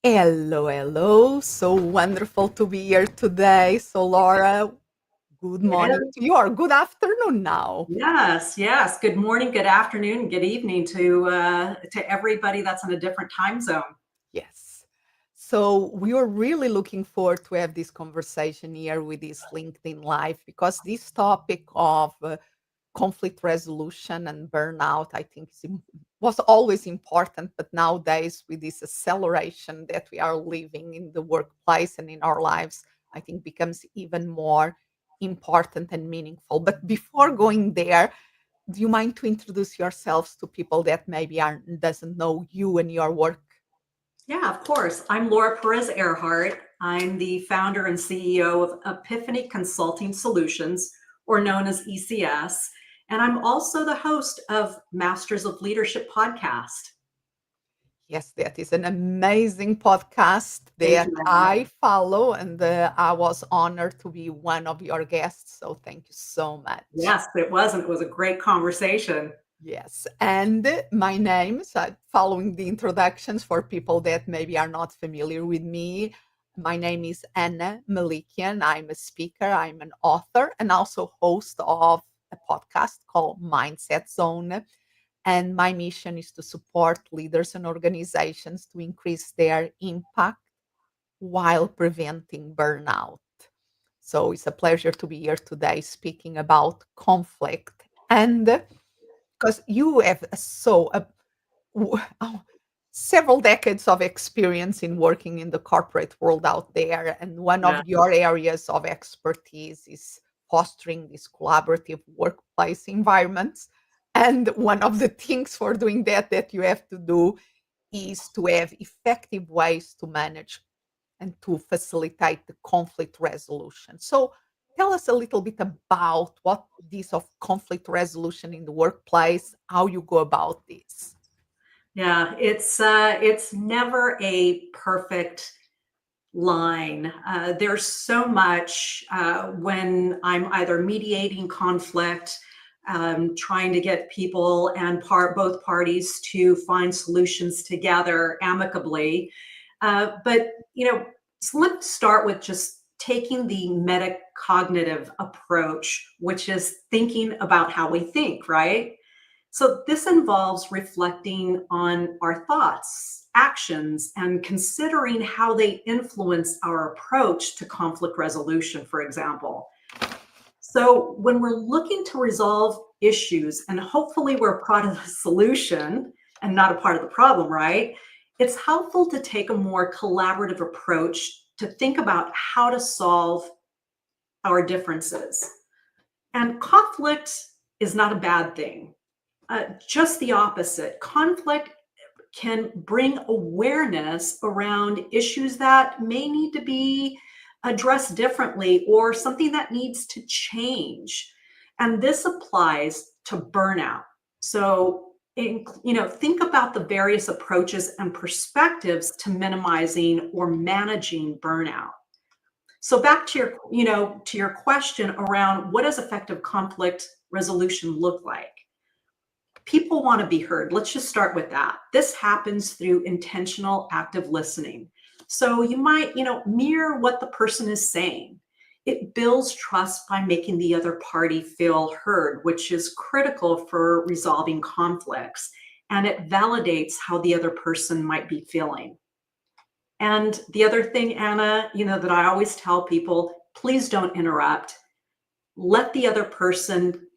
Hello, hello. So wonderful to be here today. So, Laura, good morning Yes, to you, or good afternoon now. yes, yes. Good morning, good afternoon, good evening to everybody that's in a different time zone. Yes. So, we are really looking forward to have this conversation here with this LinkedIn Live because this topic of conflict resolution and burnout, I think, was always important, but nowadays, with this acceleration that we are living in the workplace and in our lives, I think becomes even more important and meaningful. But before going there, do you mind to introduce yourselves to people that maybe are doesn't know you and your work? Yeah, of course. I'm Laura Perez Ehrhart. I'm the founder and CEO of Epiphany Consulting Solutions, or known as ECS. And I'm also the host of Masters of Leadership podcast. Yes, that is an amazing podcast Thank that you, Anna. I follow, and I was honored to be one of your guests. So thank you so much. Yes, it was, and it was a great conversation. Yes, and my name, so following the introductions for people that maybe are not familiar with me, my name is Ana Melikian. I'm a speaker, I'm an author, and also host of a podcast called Mindset Zone. And my mission is to support leaders and organizations to increase their impact while preventing burnout. So it's a pleasure to be here today speaking about conflict. And because you have oh, several decades of experience in working in the corporate world out there, and one Yeah. of your areas of expertise is fostering these collaborative workplace environments. And one of the things for doing that you have to do is to have effective ways to manage and to facilitate the conflict resolution. So tell us a little bit about what this of conflict resolution in the workplace, how you go about this. Yeah, it's never a perfect line. There's so much when I'm either mediating conflict, trying to get people and both parties to find solutions together amicably. But so let's start with just taking the metacognitive approach, which is thinking about how we think, right? So, this involves reflecting on our thoughts, actions, and considering how they influence our approach to conflict resolution, for example. So, when we're looking to resolve issues, and hopefully we're part of the solution and not a part of the problem, right? It's helpful to take a more collaborative approach to think about how to solve our differences. And conflict is not a bad thing. Just the opposite. Conflict can bring awareness around issues that may need to be addressed differently or something that needs to change. And this applies to burnout. So, think about the various approaches and perspectives to minimizing or managing burnout. So back to your question around what does effective conflict resolution look like? People want to be heard. Let's just start with that. This happens through intentional active listening. So you might, mirror what the person is saying. It builds trust by making the other party feel heard, which is critical for resolving conflicts. And it validates how the other person might be feeling. And the other thing, Anna, that I always tell people, please don't interrupt. Let the other person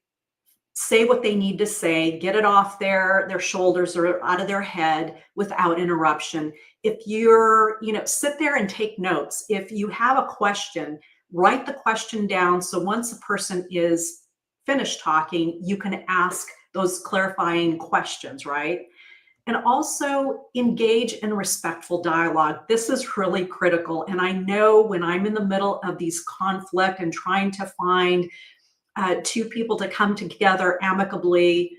say what they need to say, get it off their shoulders or out of their head without interruption. If you're, sit there and take notes. If you have a question, write the question down. So once a person is finished talking, you can ask those clarifying questions, right? And also engage in respectful dialogue. This is really critical. And I know when I'm in the middle of these conflict and trying to find two people to come together amicably,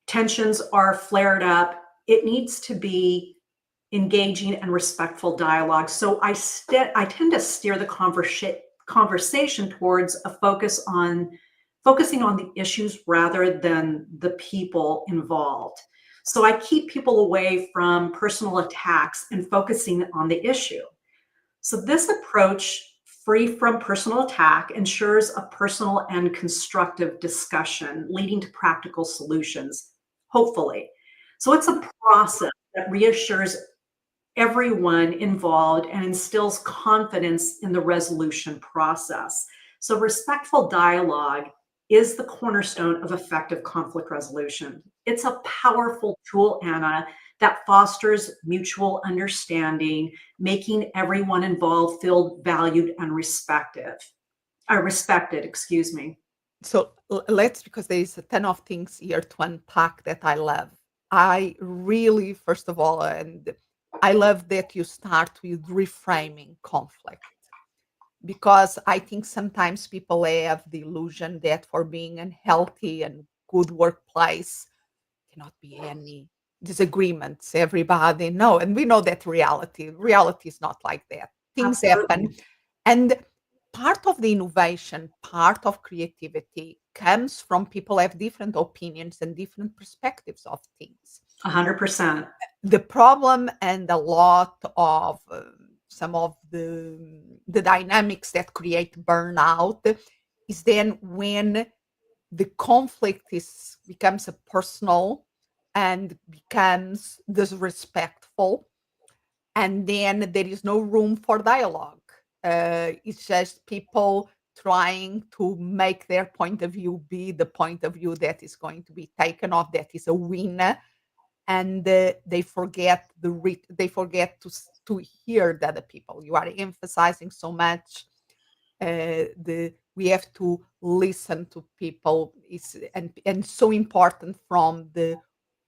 tensions are flared up. It needs to be engaging and respectful dialogue. So I tend to steer the conversation towards a focusing on the issues rather than the people involved. So I keep people away from personal attacks and focusing on the issue. So this approach, free from personal attack, ensures a personal and constructive discussion, leading to practical solutions, hopefully. So it's a process that reassures everyone involved and instills confidence in the resolution process. So respectful dialogue is the cornerstone of effective conflict resolution. It's a powerful tool, Anna, that fosters mutual understanding, making everyone involved feel valued and respected, excuse me. So let's, because there is a ton of things here to unpack that I love. I really, first of all, and I love that you start with reframing conflict, because I think sometimes people have the illusion that for being a healthy and good workplace cannot be any disagreements. Everybody know, and we know that reality is not like that. Things happen, Absolutely. and part of the innovation, part of creativity comes from people have different opinions and different perspectives of things. 100%. The problem and a lot of some of the dynamics that create burnout is then when the conflict is becomes a personal and becomes disrespectful, and then there is no room for dialogue. It's just people trying to make their point of view be the point of view that is going to be taken off, that is a winner, and they forget they forget to hear the other people. You are emphasizing so much the we have to listen to people is and so important from the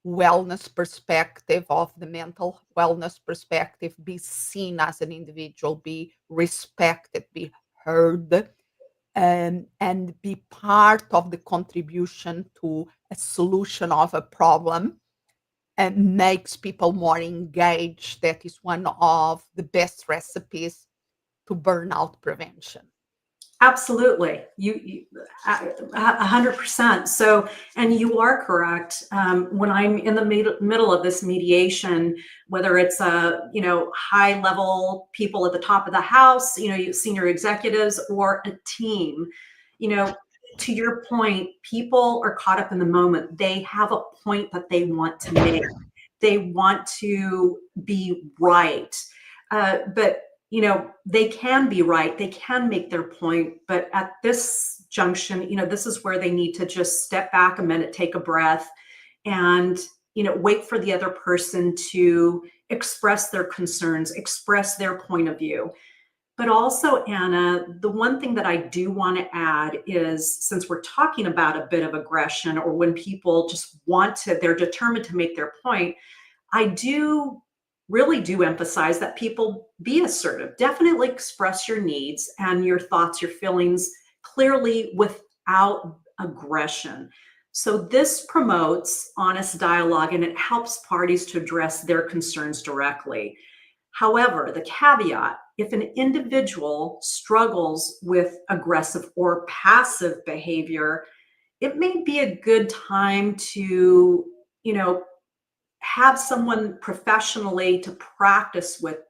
wellness perspective, of the mental wellness perspective, be seen as an individual, be respected, be heard, and be part of the contribution to a solution of a problem, and makes people more engaged. That is one of the best recipes to burnout prevention. Absolutely. 100%. So, and you are correct. When I'm in the middle of this mediation, whether it's high level people at the top of the house, senior executives, or a team, you know, to your point, people are caught up in the moment. They have a point that they want to make. They want to be right. But they can be right, they can make their point, but at this junction, this is where they need to just step back a minute, take a breath, and wait for the other person to express their concerns, express their point of view. But also, Anna, the one thing that I do want to add is, since we're talking about a bit of aggression, or when people just they're determined to make their point, I really do emphasize that people be assertive. Definitely express your needs and your thoughts, your feelings clearly without aggression. So this promotes honest dialogue and it helps parties to address their concerns directly. However, the caveat, if an individual struggles with aggressive or passive behavior, it may be a good time to, have someone professionally to practice with,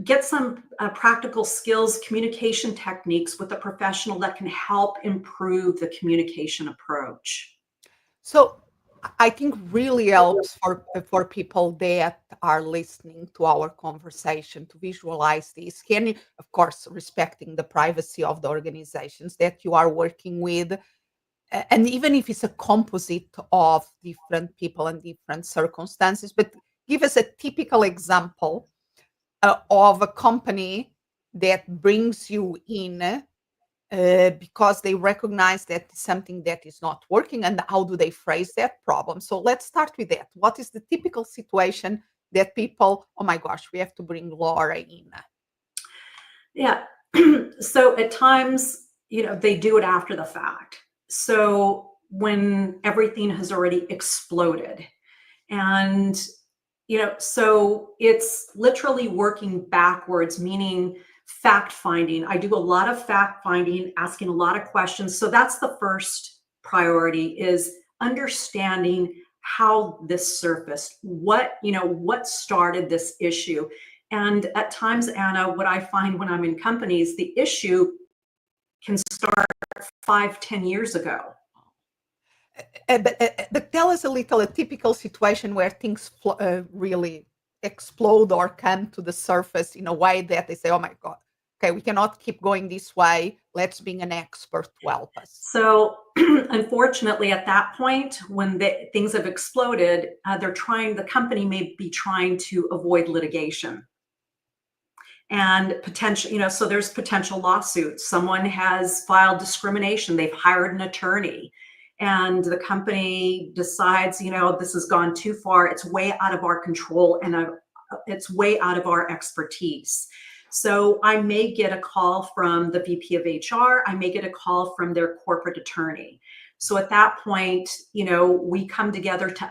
get some practical skills, communication techniques with a professional that can help improve the communication approach. So I think really helps for people that are listening to our conversation to visualize this. Can you, of course, respecting the privacy of the organizations that you are working with, and even if it's a composite of different people and different circumstances, but give us a typical example of a company that brings you in because they recognize that something that is not working, and how do they phrase that problem. So let's start with that. What is the typical situation that people, oh my gosh, we have to bring Laura in? Yeah. So at times, they do it after the fact. So when everything has already exploded, and so it's literally working backwards, meaning fact finding. I do a lot of fact finding, asking a lot of questions. So that's the first priority, is understanding how this surfaced, what started this issue. And at times, Anna, what I find when I'm in companies, the issue can start 5-10 years ago. But tell us a typical situation where things really explode or come to the surface in a way that they say, oh my God, okay, we cannot keep going this way. Let's bring an expert to help us. So unfortunately, at that point, when things have exploded, the company may be trying to avoid litigation. And potential, so there's potential lawsuits. Someone has filed discrimination. They've hired an attorney, and the company decides, this has gone too far. It's way out of our control, and it's way out of our expertise. So I may get a call from the VP of HR. I may get a call from their corporate attorney. So at that point, we come together to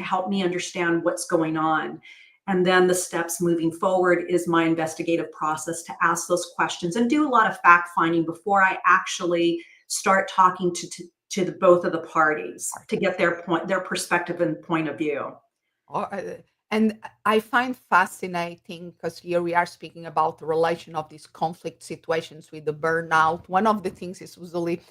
help me understand what's going on. And then the steps moving forward is my investigative process to ask those questions and do a lot of fact finding before I actually start talking to both of the parties to get their perspective and point of view. And I find fascinating, because here we are speaking about the relation of these conflict situations with the burnout. One of the things is usually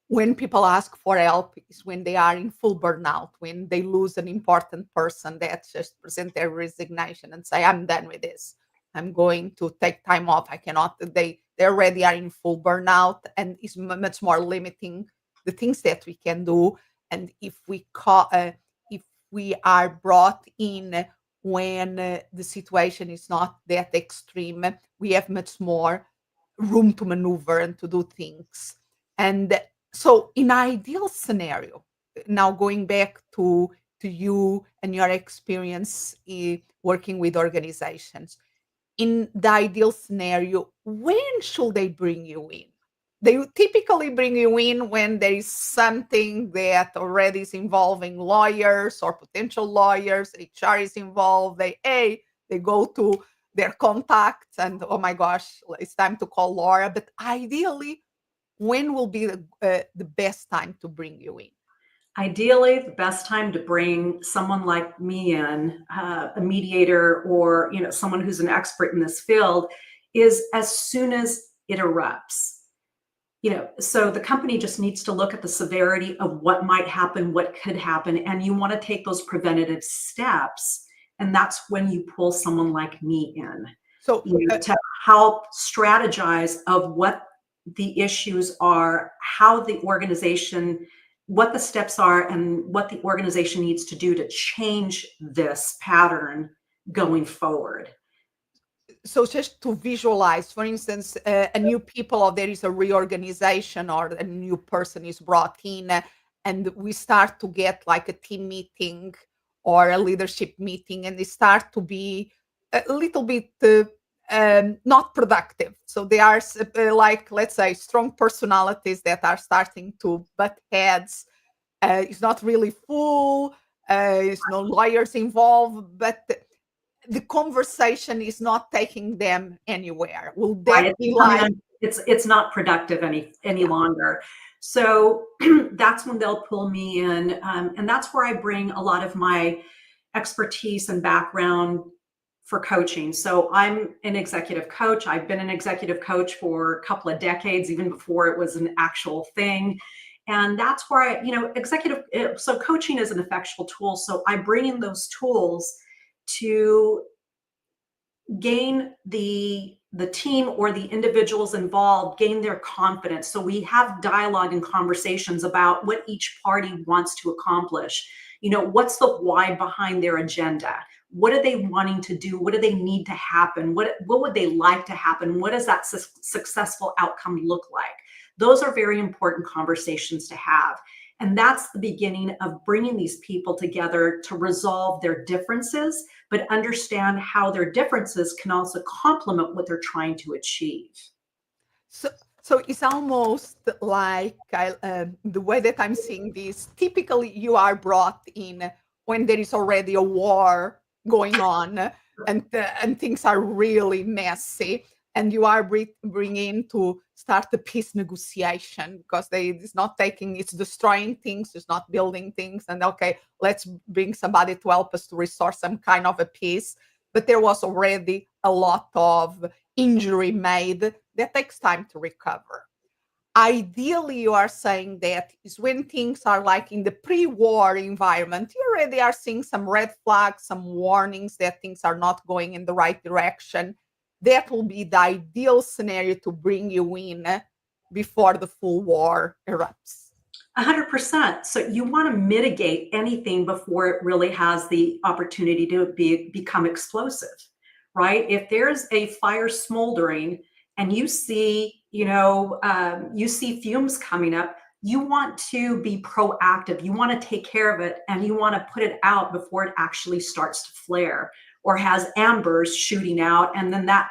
when people ask for help is when they are in full burnout, when they lose an important person, that just present their resignation and say, I'm done with this. I'm going to take time off. I cannot, they already are in full burnout, and it's much more limiting the things that we can do. And if we are brought in when the situation is not that extreme, we have much more room to maneuver and to do things. And so in ideal scenario, now going back to you and your experience working with organizations, in the ideal scenario, when should they bring you in? They typically bring you in when there is something that already is involving lawyers or potential lawyers, HR is involved, they go to their contacts and, oh my gosh, it's time to call Laura. But ideally, when will be the best time to bring you in? Ideally, the best time to bring someone like me in, a mediator or someone who's an expert in this field, is as soon as it erupts. So the company just needs to look at the severity of what might happen, what could happen, and you want to take those preventative steps. And that's when you pull someone like me in. So to help strategize of what the issues are, how the organization, what the steps are, and what the organization needs to do to change this pattern going forward. So just to visualize, for instance, a new people, or there is a reorganization, or a new person is brought in, and we start to get like a team meeting or a leadership meeting, and they start to be a little bit not productive. So they are like, let's say, strong personalities that are starting to butt heads. It's not really full. There's no lawyers involved, but the conversation is not taking them anywhere. Will that be like? It's not productive any longer. So that's when they'll pull me in, and that's where I bring a lot of my expertise and background for coaching. So I'm an executive coach. I've been an executive coach for a couple of decades, even before it was an actual thing. And that's where so coaching is an effectual tool. So I bring in those tools to gain the team or the individuals involved, gain their confidence. So we have dialogue and conversations about what each party wants to accomplish. What's the why behind their agenda? What are they wanting to do? What do they need to happen? What would they like to happen? What does that successful outcome look like? Those are very important conversations to have. And that's the beginning of bringing these people together to resolve their differences, but understand how their differences can also complement what they're trying to achieve. So it's almost like the way that I'm seeing this. Typically, you are brought in when there is already a war going on, and things are really messy. and you are bringing to start the peace negotiation, because it's not taking, it's destroying things, it's not building things, and okay, let's bring somebody to help us to restore some kind of a peace. But there was already a lot of injury made that takes time to recover. Ideally, you are saying that is when things are like in the pre-war environment, you already are seeing some red flags, some warnings that things are not going in the right direction. That will be the ideal scenario to bring you in before the full war erupts. 100%. So you want to mitigate anything before it really has the opportunity to become explosive, right? If there's a fire smoldering and you see, you see fumes coming up, you want to be proactive. You want to take care of it, and you want to put it out before it actually starts to flare or has ambers shooting out, and then that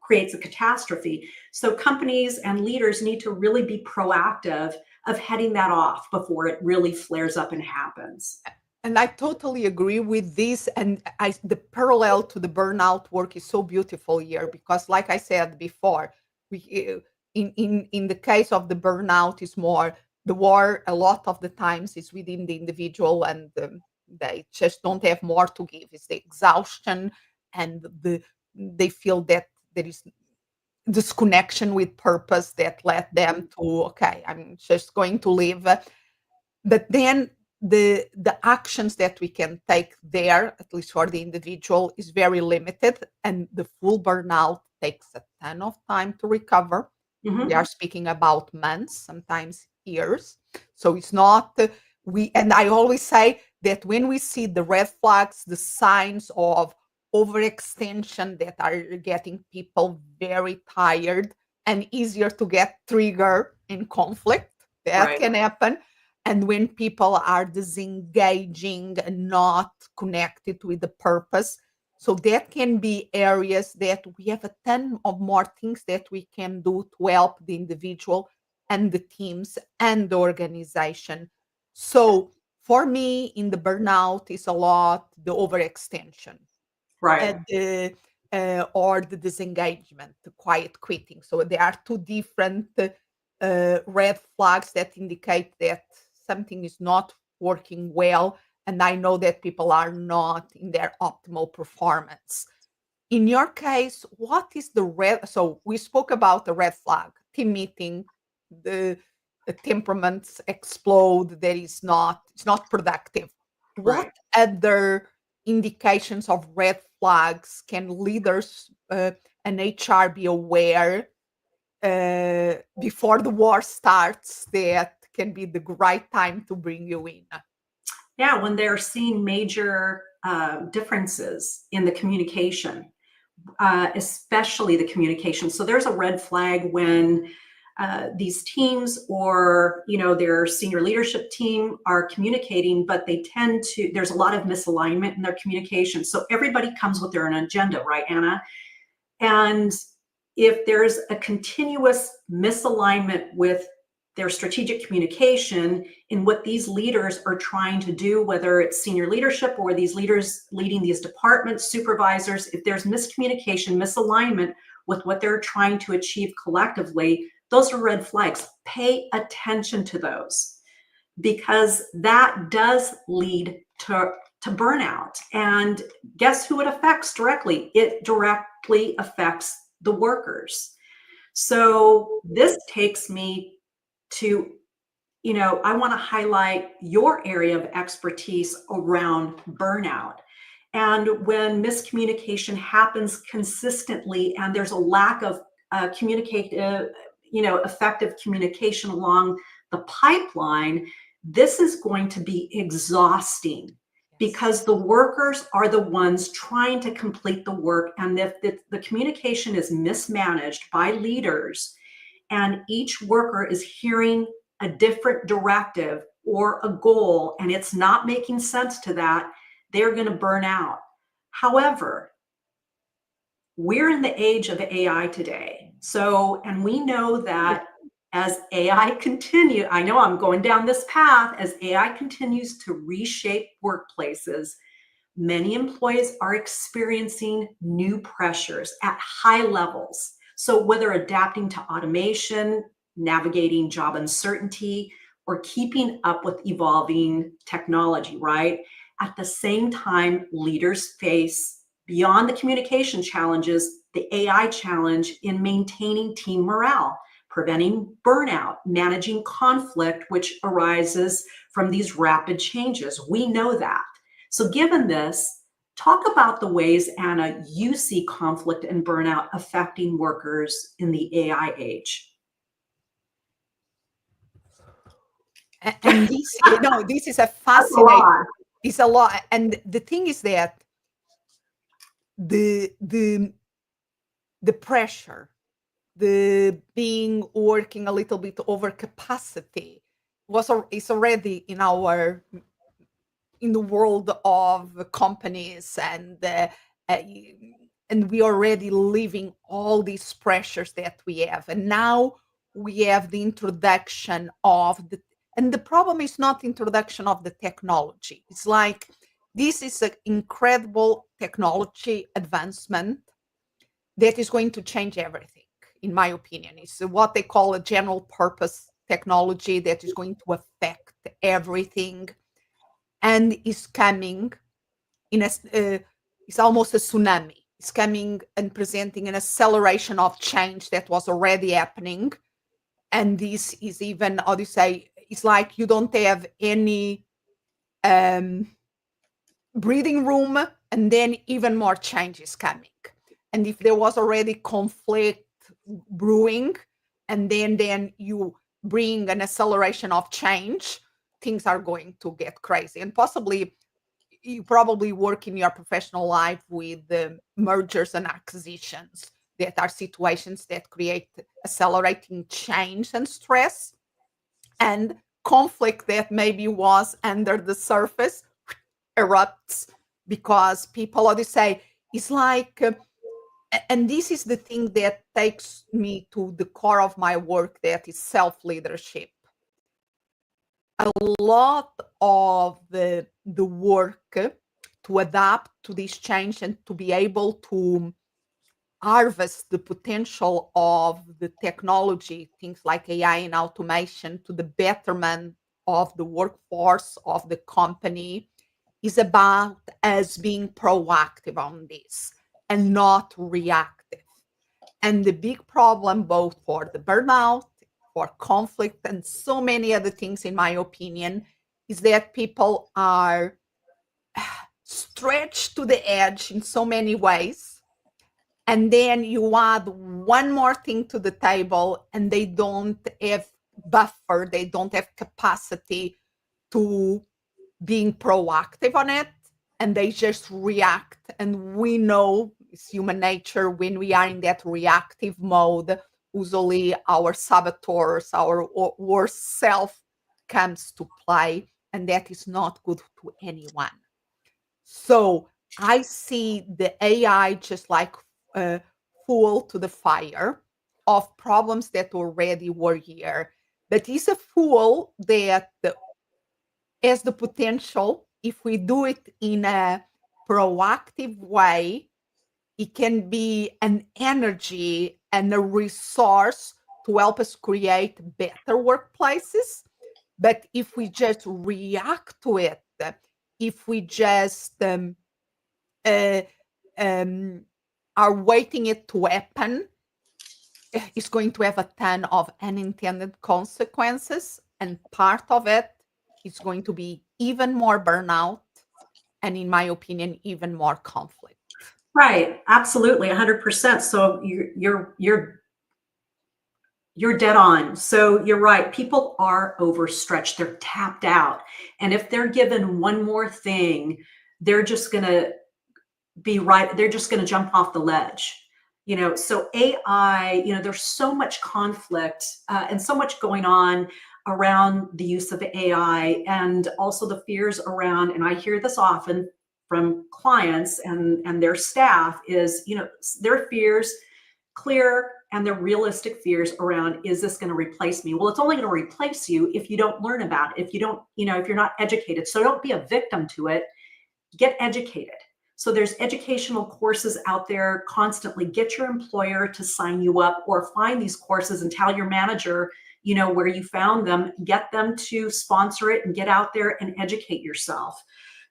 creates a catastrophe. So companies and leaders need to really be proactive of heading that off before it really flares up and happens. And I totally agree with this. And the parallel to the burnout work is so beautiful here, because, like I said before, we, in the case of the burnout, is more the war. A lot of the times is within the individual, and they just don't have more to give. It's the exhaustion, and they feel that there is disconnection with purpose that led them to, okay, I'm just going to live. But then the actions that we can take there, at least for the individual, is very limited, and the full burnout takes a ton of time to recover. We are speaking about months, sometimes years. So it's not and I always say that when we see the red flags, the signs of overextension that are getting people very tired and easier to get triggered in conflict, that Right. can happen. And when people are disengaging and not connected with the purpose, so that can be areas that we have a ton of more things that we can do to help the individual and the teams and the organization. So for me, in the burnout is a lot the overextension, Right. or the disengagement, the quiet quitting. So there are two different red flags that indicate that something is not working well, and I know that people are not in their optimal performance. In your case, what is the red? So we spoke about the red flag, team meeting, the temperaments explode. It's not productive. What Right. other indications of red flags can leaders and HR be aware before the war starts that can be the right time to bring you in? Yeah, when they're seeing major differences in the communication, especially the communication. So there's a red flag when these teams, or their senior leadership team, are communicating, but there's a lot of misalignment in their communication. So everybody comes with their own agenda, right, Anna? And if there's a continuous misalignment with their strategic communication in what these leaders are trying to do, whether it's senior leadership or these leaders leading these departments, supervisors, if there's miscommunication, misalignment with what they're trying to achieve collectively, those are red flags. Pay attention to those, because that does lead to burnout. And guess who it affects directly? It directly affects the workers. So this takes me to, I want to highlight your area of expertise around burnout. And when miscommunication happens consistently and there's a lack of effective communication along the pipeline, this is going to be exhausting, because the workers are the ones trying to complete the work. And if the communication is mismanaged by leaders, and each worker is hearing a different directive or a goal, and it's not making sense to that, they're going to burn out. However, we're in the age of AI today. So, and we know that as AI continue, I know I'm going down this path, as AI continues to reshape workplaces, many employees are experiencing new pressures at high levels. So whether adapting to automation, navigating job uncertainty, or keeping up with evolving technology, right? At the same time, leaders face, beyond the communication challenges, the AI challenge in maintaining team morale, preventing burnout, managing conflict, which arises from these rapid changes. We know that. So given this, talk about the ways, Anna, you see conflict and burnout affecting workers in the AI age. And this, this is a That's a fascinating, lot. it's a lot. And the thing is that the pressure, the being working a little bit over capacity is already in the world of companies, and we already living all these pressures that we have, and now we have the introduction of and the problem is not introduction of the technology. It's like this is an incredible technology advancement that is going to change everything, in my opinion. It's what they call a general purpose technology that is going to affect everything, and is coming in it's almost a tsunami. It's coming and presenting an acceleration of change that was already happening. And this is even, how do you say, it's like you don't have any breathing room, and then even more change is coming. And if there was already conflict brewing, and then you bring an acceleration of change, things are going to get crazy. And possibly you probably work in your professional life with the mergers and acquisitions that are situations that create accelerating change and stress, and conflict that maybe was under the surface erupts because people, how do you say, it's like and this is the thing that takes me to the core of my work, that is self-leadership. A lot of the work to adapt to this change and to be able to harvest the potential of the technology, things like AI and automation, to the betterment of the workforce of the company, is about us being proactive on this and not reactive. And the big problem, both for the burnout, for conflict, and so many other things, in my opinion, is that people are stretched to the edge in so many ways. And then you add one more thing to the table, and they don't have buffer, they don't have capacity to being proactive on it, and they just react. And we know it's human nature, when we are in that reactive mode, usually our saboteurs, our worst self comes to play, and that is not good to anyone. So I see the AI just like fuel to the fire of problems that already were here, but it's a fuel that has the potential, if we do it in a proactive way, it can be an energy and a resource to help us create better workplaces. But if we just react to it, if we just are waiting it to happen, it's going to have a ton of unintended consequences. And part of it is going to be even more burnout, and in my opinion, even more conflict. Right, absolutely, 100%. So you're dead on. So you're right. People are overstretched. They're tapped out. And if they're given one more thing, they're just going to be right. They're just going to jump off the ledge. So AI, there's so much conflict and so much going on around the use of AI, and also the fears around, and I hear this often from clients and their staff, is, their fears, clear and their realistic fears around, is this going to replace me? Well, it's only going to replace you if you don't learn about it, if you don't, if you're not educated. So don't be a victim to it, get educated. So there's educational courses out there constantly. Get your employer to sign you up, or find these courses and tell your manager, where you found them. Get them to sponsor it and get out there and educate yourself.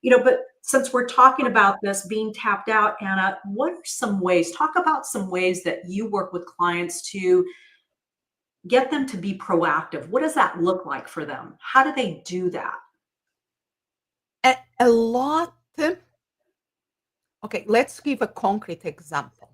But since we're talking about this being tapped out, Anna, what are some ways, talk about some ways that you work with clients to get them to be proactive? What does that look like for them? How do they do that? A lot. Okay, let's give a concrete example.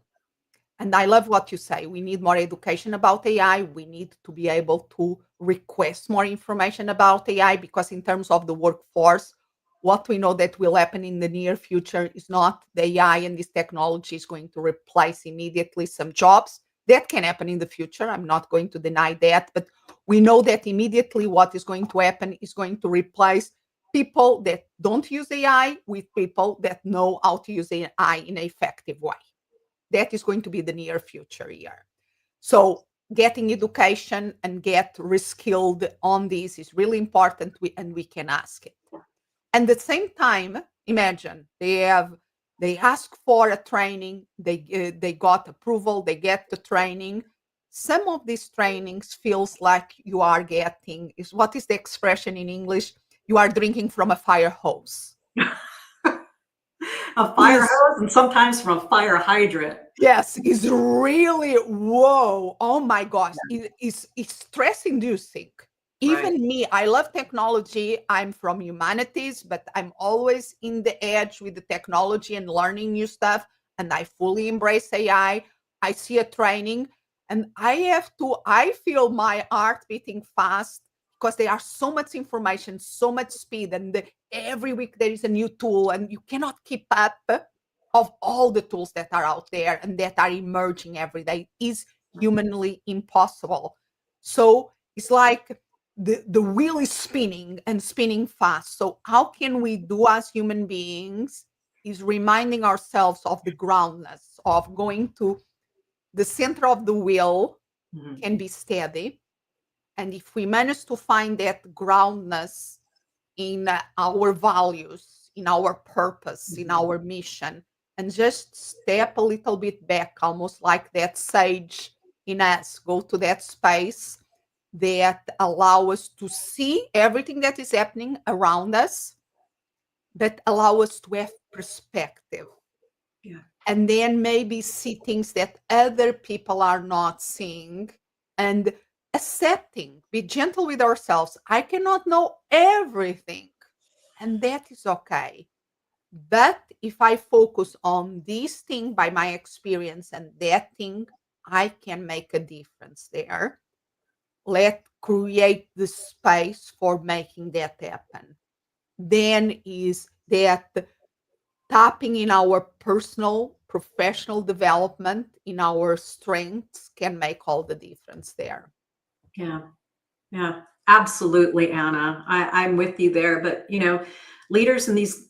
And I love what you say. We need more education about AI. We need to be able to request more information about AI, because in terms of the workforce, what we know that will happen in the near future is not the AI and this technology is going to replace immediately some jobs. That can happen in the future. I'm not going to deny that. But we know that immediately what is going to happen is going to replace people that don't use AI with people that know how to use AI in an effective way. That is going to be the near future here. So getting education and get reskilled on this is really important, and we can ask it. And at the same time, imagine they ask for a training, they got approval, they get the training. Some of these trainings feels like you are getting, is what is the expression in English? You are drinking from a fire hose. A fire hose, and sometimes from a fire hydrant. Yes, it's really, whoa, oh my gosh, it's stress inducing. Even Right. me, I love technology. I'm from humanities, but I'm always in the edge with the technology and learning new stuff. And I fully embrace AI. I see a training and I feel my heart beating fast because there are so much information, so much speed. And every week there is a new tool and you cannot keep up of all the tools that are out there and that are emerging every day. Is humanly impossible. So it's like the wheel is spinning and spinning fast. So how can we do as human beings is reminding ourselves of the groundness of going to the center of the wheel can be steady. And if we manage to find that groundness in our values, in our purpose, in our mission, and just step a little bit back, almost like that sage in us, go to that space that allow us to see everything that is happening around us, that allow us to have perspective. Yeah. And then maybe see things that other people are not seeing, and accepting, be gentle with ourselves. I cannot know everything, and that is okay. But if I focus on this thing by my experience and that thing, I can make a difference there. Let create the space for making that happen. Then is that tapping in our personal, professional development, in our strengths can make all the difference there. Yeah. Yeah, absolutely, Anna. I'm with you there. But, leaders in these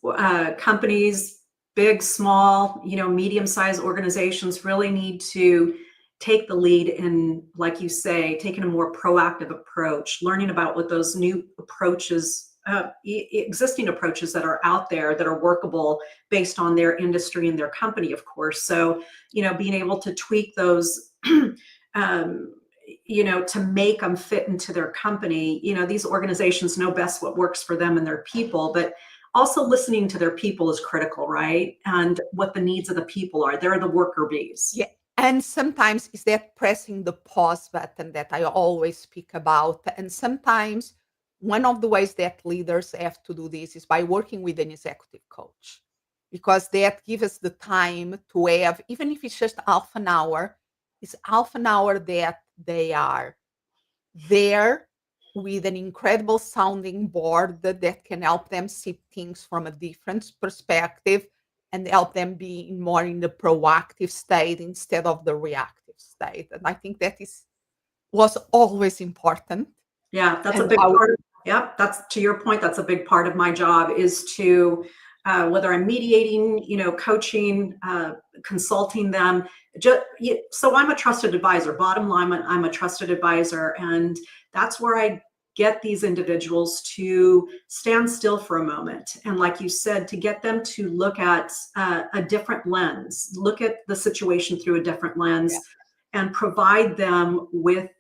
companies, big, small, medium-sized organizations, really need to take the lead in, like you say, taking a more proactive approach, learning about what those new approaches, existing approaches that are out there that are workable based on their industry and their company, of course. So, being able to tweak those to make them fit into their company. These organizations know best what works for them and their people, but also listening to their people is critical, right? And what the needs of the people are. They're the worker bees. Yeah. And sometimes is that pressing the pause button that I always speak about. And sometimes one of the ways that leaders have to do this is by working with an executive coach, because that gives us the time to have, even if it's just half an hour, it's half an hour that they are there with an incredible sounding board that can help them see things from a different perspective and help them be more in the proactive state instead of the reactive state. And I think that was always important. Yeah, that's a And big part of, yeah, that's, to your point, that's a big part of my job, is to, whether I'm mediating, coaching, consulting them, so I'm a trusted advisor. Bottom line, I'm a trusted advisor. And that's where I get these individuals to stand still for a moment. And like you said, to get them to look at a different lens, look at the situation through a different lens, and provide them with,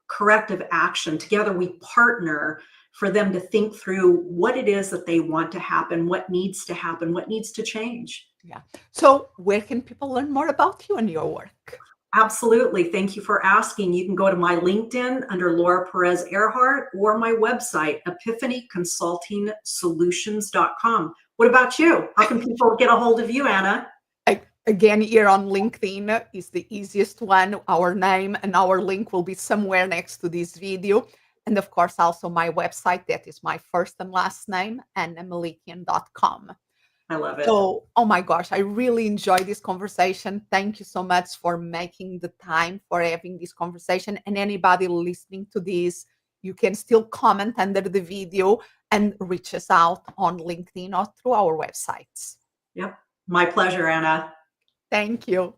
corrective action. Together we partner for them to think through what it is that they want to happen, what needs to happen, what needs to change. Yeah. So where can people learn more about you and your work? Absolutely. Thank you for asking. You can go to my LinkedIn under Laura Perez Ehrheart or my website, epiphanyconsultingsolutions.com. What about you? How can people get a hold of you, Ana? Again, here on LinkedIn is the easiest one. Our name and our link will be somewhere next to this video. And of course, also my website, that is my first and last name, anamelikian.com. I love it. So, oh my gosh, I really enjoyed this conversation. Thank you so much for making the time for having this conversation. And anybody listening to this, you can still comment under the video and reach us out on LinkedIn or through our websites. Yep. My pleasure, Ana. Thank you.